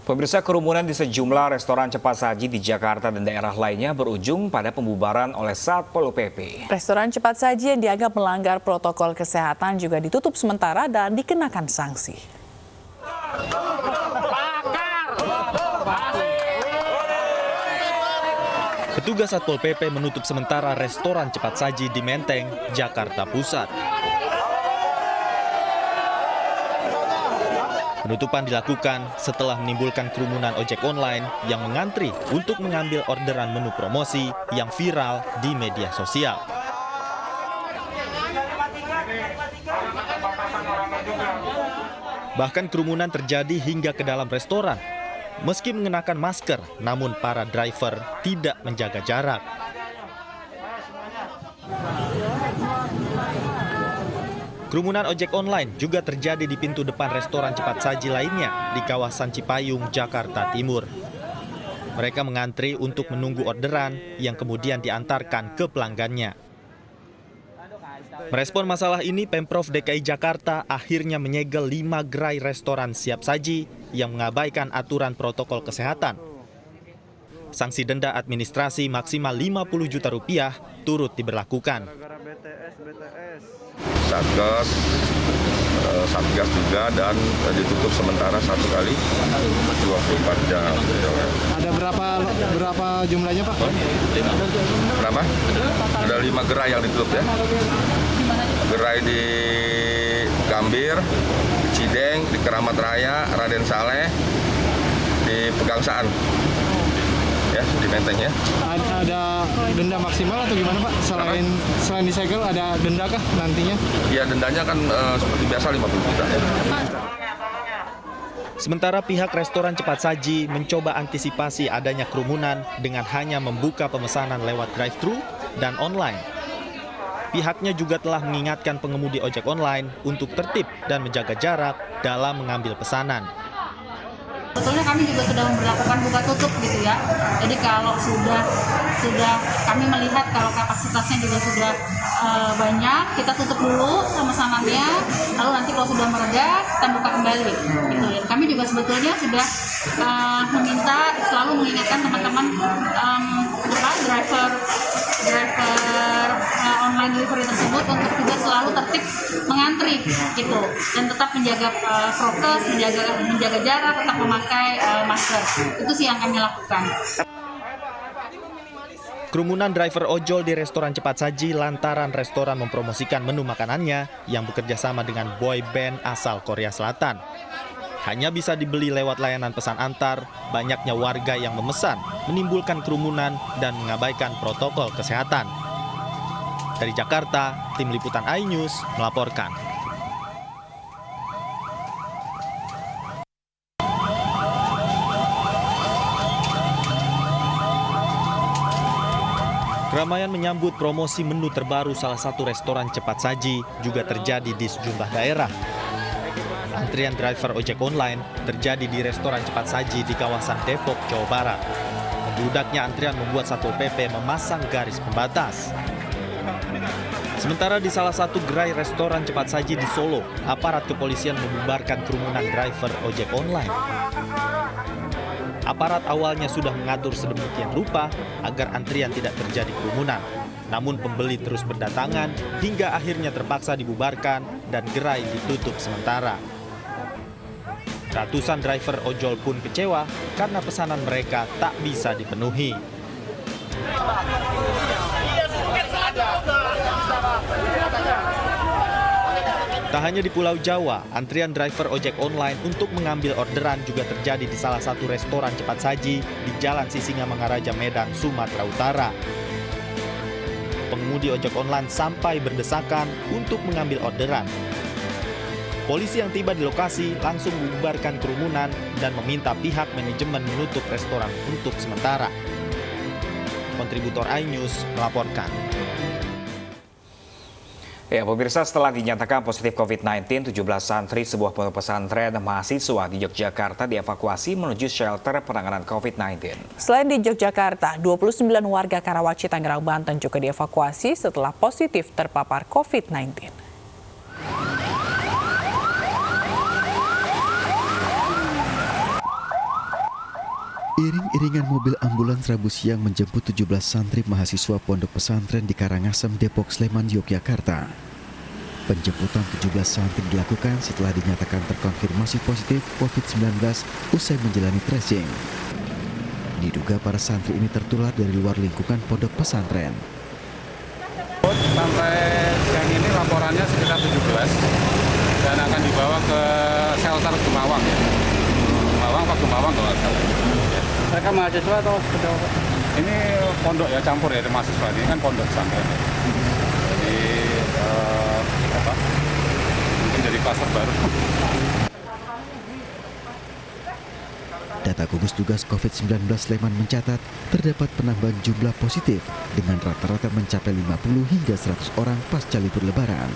Pemirsa, kerumunan di sejumlah restoran cepat saji di Jakarta dan daerah lainnya berujung pada pembubaran oleh Satpol PP. Restoran cepat saji yang dianggap melanggar protokol kesehatan juga ditutup sementara dan dikenakan sanksi. Petugas Satpol PP menutup sementara restoran cepat saji di Menteng, Jakarta Pusat. Penutupan dilakukan setelah menimbulkan kerumunan ojek online yang mengantri untuk mengambil orderan menu promosi yang viral di media sosial. Bahkan kerumunan terjadi hingga ke dalam restoran. Meski mengenakan masker, namun para driver tidak menjaga jarak. Kerumunan ojek online juga terjadi di pintu depan restoran cepat saji lainnya di kawasan Cipayung, Jakarta Timur. Mereka mengantri untuk menunggu orderan yang kemudian diantarkan ke pelanggannya. Merespon masalah ini, Pemprov DKI Jakarta akhirnya menyegel 5 gerai restoran siap saji yang mengabaikan aturan protokol kesehatan. Sanksi denda administrasi maksimal Rp50 juta turut diberlakukan. Satgas juga dan ditutup sementara 1 kali 24 jam. Ada berapa jumlahnya, Pak? Kenapa? Ada 5 gerai yang ditutup ya. Gerai di Gambir, di Cideng, di Keramat Raya, Raden Saleh, di Pegangsaan. Ya, di Menteng ya. Ada denda maksimal atau gimana, Pak? Selain disegel ada denda kah nantinya? Ya, dendanya kan seperti biasa 50 juta. Sementara pihak restoran cepat saji mencoba antisipasi adanya kerumunan dengan hanya membuka pemesanan lewat drive-thru dan online. Pihaknya juga telah mengingatkan pengemudi ojek online untuk tertib dan menjaga jarak dalam mengambil pesanan. Sebetulnya kami juga sudah memperlakukan buka tutup gitu ya. Jadi kalau sudah kami melihat kalau kapasitasnya juga sudah banyak, kita tutup dulu sama-samanya. Lalu nanti kalau sudah mereda, kita buka kembali. Gitu ya. Kami juga sebetulnya sudah selalu mengingatkan teman-teman driver online delivery tersebut untuk juga selalu tertib mengantri gitu dan tetap menjaga prokes, menjaga jarak, tetap memakai masker. Itu sih yang kami lakukan. Kerumunan driver ojol di restoran cepat saji lantaran restoran mempromosikan menu makanannya yang bekerja sama dengan boy band asal Korea Selatan. Hanya bisa dibeli lewat layanan pesan antar, banyaknya warga yang memesan menimbulkan kerumunan dan mengabaikan protokol kesehatan. Dari Jakarta, tim liputan iNews melaporkan. Keramaian menyambut promosi menu terbaru salah satu restoran cepat saji juga terjadi di sejumlah daerah. Antrian driver ojek online terjadi di restoran cepat saji di kawasan Depok, Jawa Barat. Membludaknya antrian membuat Satpol PP memasang garis pembatas. Sementara di salah satu gerai restoran cepat saji di Solo, aparat kepolisian membubarkan kerumunan driver ojek online. Aparat awalnya sudah mengatur sedemikian rupa agar antrian tidak terjadi kerumunan. Namun pembeli terus berdatangan hingga akhirnya terpaksa dibubarkan dan gerai ditutup sementara. Ratusan driver ojol pun kecewa karena pesanan mereka tak bisa dipenuhi. Tak hanya di Pulau Jawa, antrian driver ojek online untuk mengambil orderan juga terjadi di salah satu restoran cepat saji di Jalan Sisingamangaraja, Medan, Sumatera Utara. Pengemudi ojek online sampai berdesakan untuk mengambil orderan. Polisi yang tiba di lokasi langsung membubarkan kerumunan dan meminta pihak manajemen menutup restoran untuk sementara. Kontributor iNews melaporkan. Ya, pemirsa, setelah dinyatakan positif COVID-19, 17 santri sebuah pondok pesantren mahasiswa di Yogyakarta dievakuasi menuju shelter penanganan COVID-19. Selain di Yogyakarta, 29 warga Karawaci, Tangerang, Banten juga dievakuasi setelah positif terpapar COVID-19. Iring-iringan mobil ambulans Rabu siang menjemput 17 santri mahasiswa Pondok Pesantren di Karangasem, Depok, Sleman, Yogyakarta. Penjemputan 17 santri dilakukan setelah dinyatakan terkonfirmasi positif COVID-19 usai menjalani tracing. Diduga para santri ini tertular dari luar lingkungan Pondok Pesantren. Sampai siang ini laporannya sekitar 17 dan akan dibawa ke shelter Gemawang ya. Gemawang kalau nggak salah. Mereka mahasiswa atau pejabat? Ini pondok ya, campur ya, mahasiswa. Ini kan pondok pesantren. Jadi mungkin dari klaster baru. Data gugus tugas COVID-19 Sleman mencatat terdapat penambahan jumlah positif dengan rata-rata mencapai 50 hingga 100 orang pasca libur Lebaran.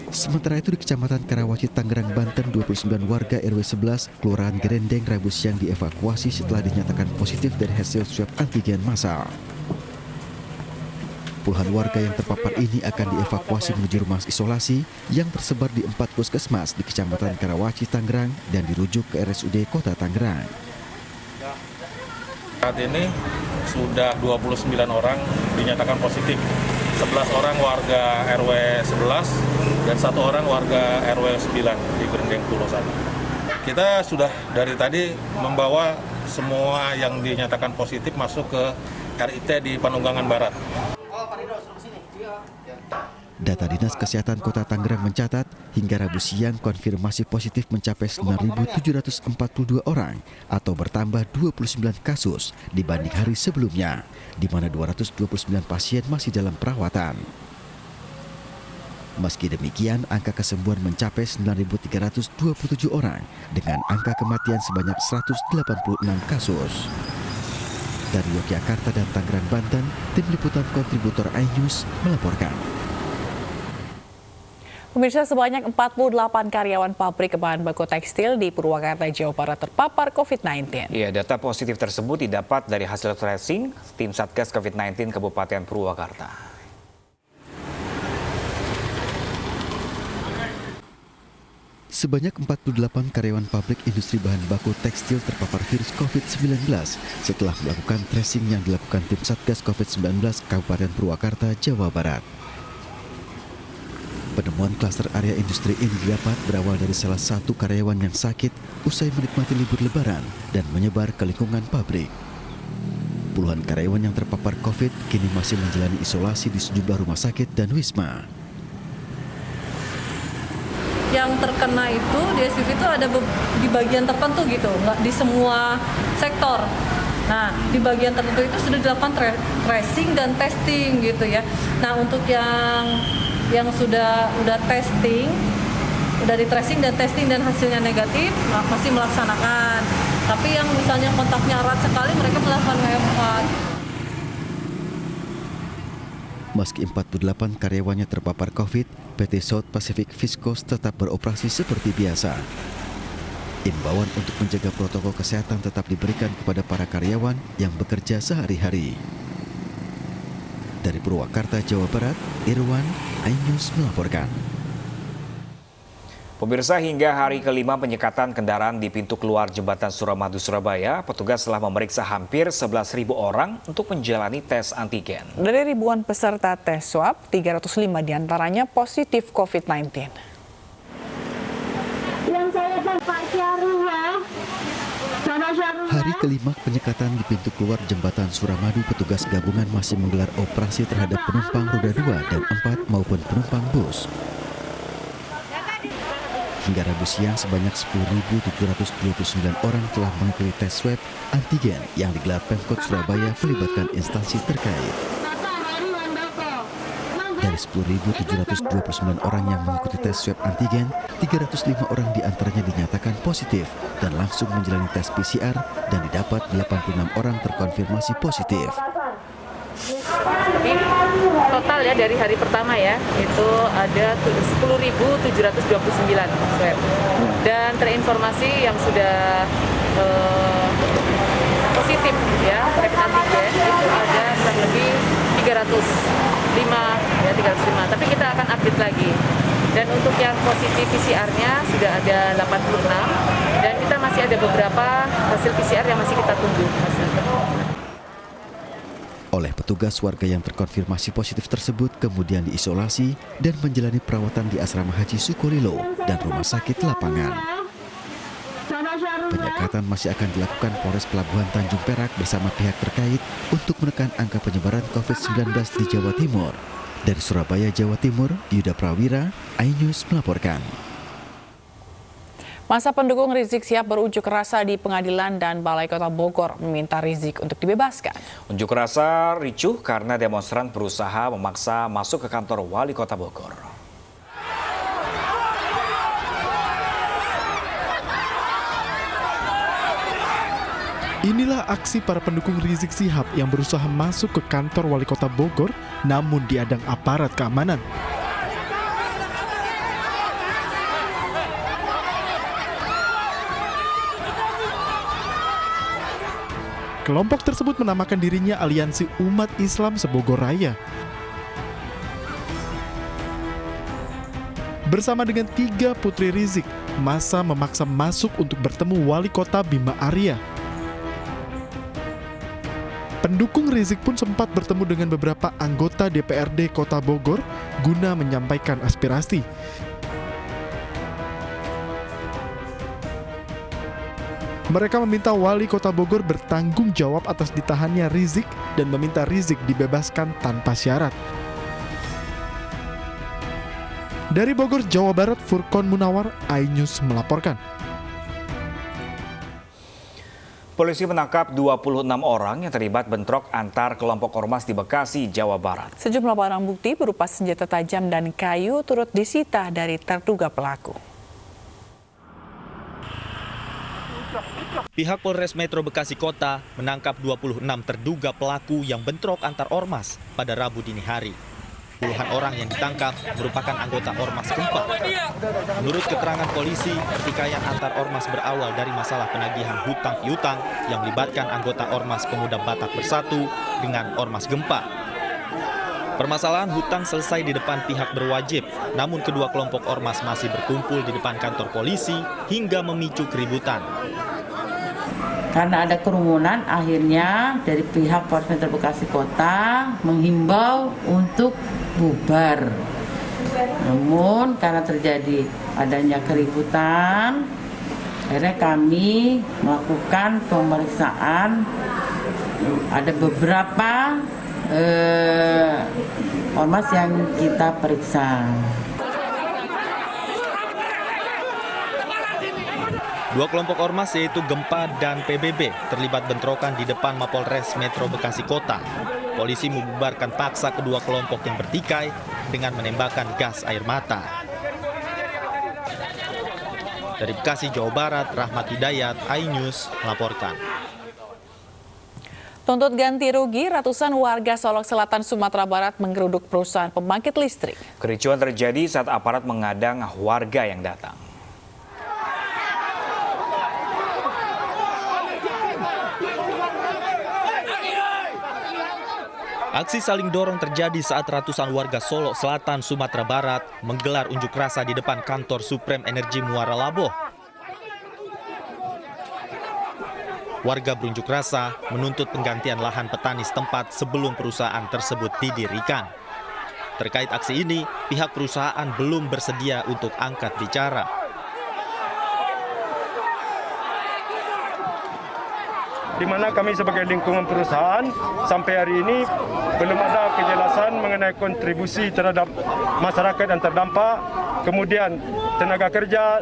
Sementara itu di Kecamatan Karawaci, Tangerang, Banten, 29 warga RW 11, Kelurahan Gerendeng, Rabu siang dievakuasi setelah dinyatakan positif dari hasil swab antigen massal. Puluhan warga yang terpapar ini akan dievakuasi menuju rumah isolasi yang tersebar di 4 puskesmas di Kecamatan Karawaci, Tangerang dan dirujuk ke RSUD Kota Tangerang. Saat ini sudah 29 orang dinyatakan positif. 11 orang warga RW 11 dan 1 orang warga RW 9 di Gerendeng Pulau sana. Kita sudah dari tadi membawa semua yang dinyatakan positif masuk ke RIT di Panunggangan Barat. Data Dinas Kesehatan Kota Tangerang mencatat hingga Rabu siang konfirmasi positif mencapai 9.742 orang atau bertambah 29 kasus dibanding hari sebelumnya, di mana 229 pasien masih dalam perawatan. Meski demikian, angka kesembuhan mencapai 9.327 orang dengan angka kematian sebanyak 186 kasus. Dari Yogyakarta dan Tangerang, Banten, tim liputan kontributor iNews melaporkan. Pemirsa, sebanyak 48 karyawan pabrik bahan baku tekstil di Purwakarta, Jawa Barat terpapar COVID-19. Ya, data positif tersebut didapat dari hasil tracing tim Satgas COVID-19 Kabupaten Purwakarta. Sebanyak 48 karyawan pabrik industri bahan baku tekstil terpapar virus COVID-19 setelah melakukan tracing yang dilakukan tim Satgas COVID-19 Kabupaten Purwakarta, Jawa Barat. Penemuan klaster area industri ini didapat berawal dari salah satu karyawan yang sakit usai menikmati libur Lebaran dan menyebar ke lingkungan pabrik. Puluhan karyawan yang terpapar COVID kini masih menjalani isolasi di sejumlah rumah sakit dan wisma. Yang terkena itu di SPV itu ada di bagian tertentu gitu, nggak di semua sektor. Nah, di bagian tertentu itu sudah dilakukan tracing dan testing gitu ya. Nah, untuk yang sudah testing, udah di tracing dan testing dan hasilnya negatif, masih melaksanakan. Tapi yang misalnya kontaknya erat sekali, mereka melakukan WFH. Meski 48 karyawannya terpapar COVID, PT South Pacific Viscose tetap beroperasi seperti biasa. Imbauan untuk menjaga protokol kesehatan tetap diberikan kepada para karyawan yang bekerja sehari-hari. Dari Purwakarta, Jawa Barat, Irwan, iNews melaporkan. Pemirsa, hingga hari kelima penyekatan kendaraan di pintu keluar jembatan Suramadu, Surabaya, petugas telah memeriksa hampir 11.000 orang untuk menjalani tes antigen. Dari ribuan peserta tes swab, 305 diantaranya positif COVID-19. Yang saya Pak Syarul ya. Hari kelima penyekatan di pintu keluar jembatan Suramadu, petugas gabungan masih menggelar operasi terhadap penumpang roda 2 dan 4 maupun penumpang bus. Hingga Rabu siang sebanyak 10.729 orang telah mengikuti tes swab antigen yang digelar Pemkot Surabaya melibatkan instansi terkait. Dari 10.729 orang yang mengikuti tes swab antigen, 305 orang diantaranya dinyatakan positif dan langsung menjalani tes PCR dan didapat 86 orang terkonfirmasi positif. Jadi total ya dari hari pertama ya itu ada 10.729 swab dan terinformasi yang sudah positif ya rapid antigen itu ada kurang lebih 305 ya 305, tapi kita akan update lagi Dan untuk yang positif PCR-nya sudah ada 86 dan kita masih ada beberapa hasil PCR yang masih kita tunggu hasilnya. Oleh petugas, warga yang terkonfirmasi positif tersebut kemudian diisolasi dan menjalani perawatan di Asrama Haji Sukolilo dan Rumah Sakit Lapangan. Penyekatan masih akan dilakukan Polres Pelabuhan Tanjung Perak bersama pihak terkait untuk menekan angka penyebaran COVID-19 di Jawa Timur. Dari Surabaya, Jawa Timur, Yuda Prawira, iNews melaporkan. Masa pendukung Rizik Syihab berunjuk rasa di pengadilan dan Balai Kota Bogor meminta Rizik untuk dibebaskan. Unjuk rasa ricuh karena demonstran berusaha memaksa masuk ke kantor Wali Kota Bogor. Inilah aksi para pendukung Rizik Syihab yang berusaha masuk ke kantor Wali Kota Bogor namun diadang aparat keamanan. Kelompok tersebut menamakan dirinya Aliansi Umat Islam Sebogor Raya. Bersama dengan 3 putri Rizik, massa memaksa masuk untuk bertemu Wali Kota Bima Arya. Pendukung Rizik pun sempat bertemu dengan beberapa anggota DPRD Kota Bogor guna menyampaikan aspirasi. Mereka meminta Wali Kota Bogor bertanggung jawab atas ditahannya Rizik dan meminta Rizik dibebaskan tanpa syarat. Dari Bogor, Jawa Barat, Furqon Munawar, iNews melaporkan. Polisi menangkap 26 orang yang terlibat bentrok antar kelompok ormas di Bekasi, Jawa Barat. Sejumlah barang bukti berupa senjata tajam dan kayu turut disita dari terduga pelaku. Pihak Polres Metro Bekasi Kota menangkap 26 terduga pelaku yang bentrok antar ormas pada Rabu dini hari. Puluhan orang yang ditangkap merupakan anggota Ormas Gempa. Menurut keterangan polisi, pertikaian antar ormas berawal dari masalah penagihan hutang piutang yang melibatkan anggota Ormas Pemuda Batak Bersatu dengan Ormas Gempa. Permasalahan hutang selesai di depan pihak berwajib, namun kedua kelompok ormas masih berkumpul di depan kantor polisi hingga memicu keributan. Karena ada kerumunan, akhirnya dari pihak Polres Metro Bekasi Kota menghimbau untuk bubar. Namun karena terjadi adanya keributan, akhirnya kami melakukan pemeriksaan. Ada beberapa ormas yang kita periksa. Dua kelompok ormas yaitu Gempa dan PBB terlibat bentrokan di depan Mapolres Metro Bekasi Kota. Polisi membubarkan paksa kedua kelompok yang bertikai dengan menembakkan gas air mata. Dari Bekasi, Jawa Barat, Rahmat Hidayat, iNews melaporkan. Tuntut ganti rugi, ratusan warga Solok Selatan, Sumatera Barat menggeruduk perusahaan pembangkit listrik. Kericuan terjadi saat aparat mengadang warga yang datang. Aksi saling dorong terjadi saat ratusan warga Solok Selatan, Sumatera Barat menggelar unjuk rasa di depan kantor Supreme Energy Muara Laboh. Warga berunjuk rasa menuntut penggantian lahan petani setempat sebelum perusahaan tersebut didirikan. Terkait aksi ini, pihak perusahaan belum bersedia untuk angkat bicara. Di mana kami sebagai lingkungan perusahaan sampai hari ini belum ada kejelasan mengenai kontribusi terhadap masyarakat yang terdampak. Kemudian tenaga kerja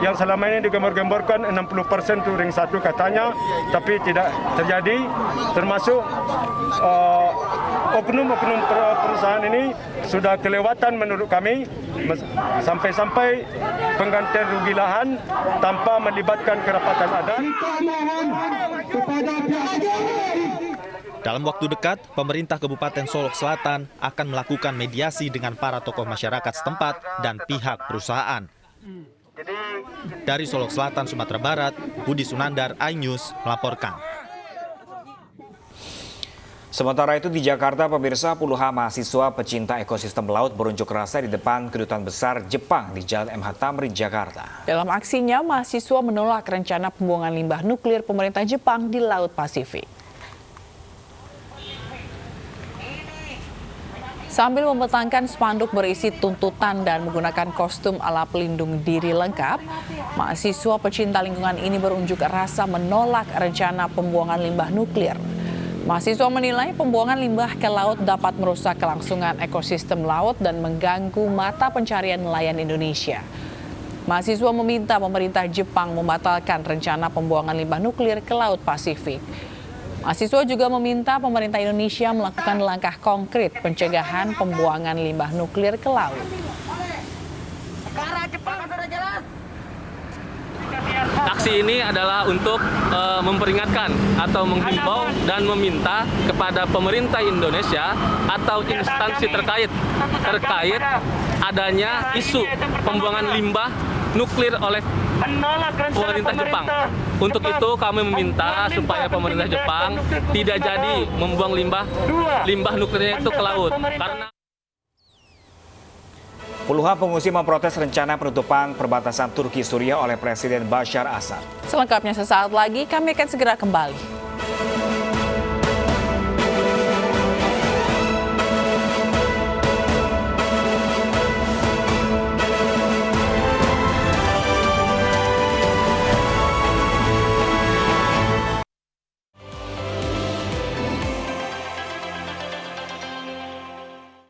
yang selama ini digembor-gemborkan 60% itu ring 1 katanya, tapi tidak terjadi. Termasuk oknum-oknum perusahaan ini sudah kelewatan menurut kami, sampai-sampai penggantian rugi lahan tanpa melibatkan kerapatan adat. Dalam waktu dekat, pemerintah Kabupaten Solok Selatan akan melakukan mediasi dengan para tokoh masyarakat setempat dan pihak perusahaan. Dari Solok Selatan, Sumatera Barat, Budi Sunandar, iNews melaporkan. Sementara itu di Jakarta, pemirsa, puluhan mahasiswa pecinta ekosistem laut berunjuk rasa di depan Kedutaan Besar Jepang di Jalan MH Tamrin, Jakarta. Dalam aksinya, mahasiswa menolak rencana pembuangan limbah nuklir pemerintah Jepang di Laut Pasifik. Sambil membentangkan spanduk berisi tuntutan dan menggunakan kostum ala pelindung diri lengkap, mahasiswa pecinta lingkungan ini berunjuk rasa menolak rencana pembuangan limbah nuklir. Mahasiswa menilai pembuangan limbah ke laut dapat merusak kelangsungan ekosistem laut dan mengganggu mata pencarian nelayan Indonesia. Mahasiswa meminta pemerintah Jepang membatalkan rencana pembuangan limbah nuklir ke Laut Pasifik. Mahasiswa juga meminta pemerintah Indonesia melakukan langkah konkret pencegahan pembuangan limbah nuklir ke laut. Aksi ini adalah untuk memperingatkan atau menghimbau dan meminta kepada pemerintah Indonesia atau instansi terkait adanya isu pembuangan limbah nuklir oleh pemerintah Jepang. Untuk itu kami meminta supaya pemerintah Jepang tidak jadi membuang limbah nuklirnya itu ke laut. Karena Puluhan pengungsi memprotes rencana penutupan perbatasan Turki-Suriah oleh Presiden Bashar Assad. Selengkapnya sesaat lagi, kami akan segera kembali.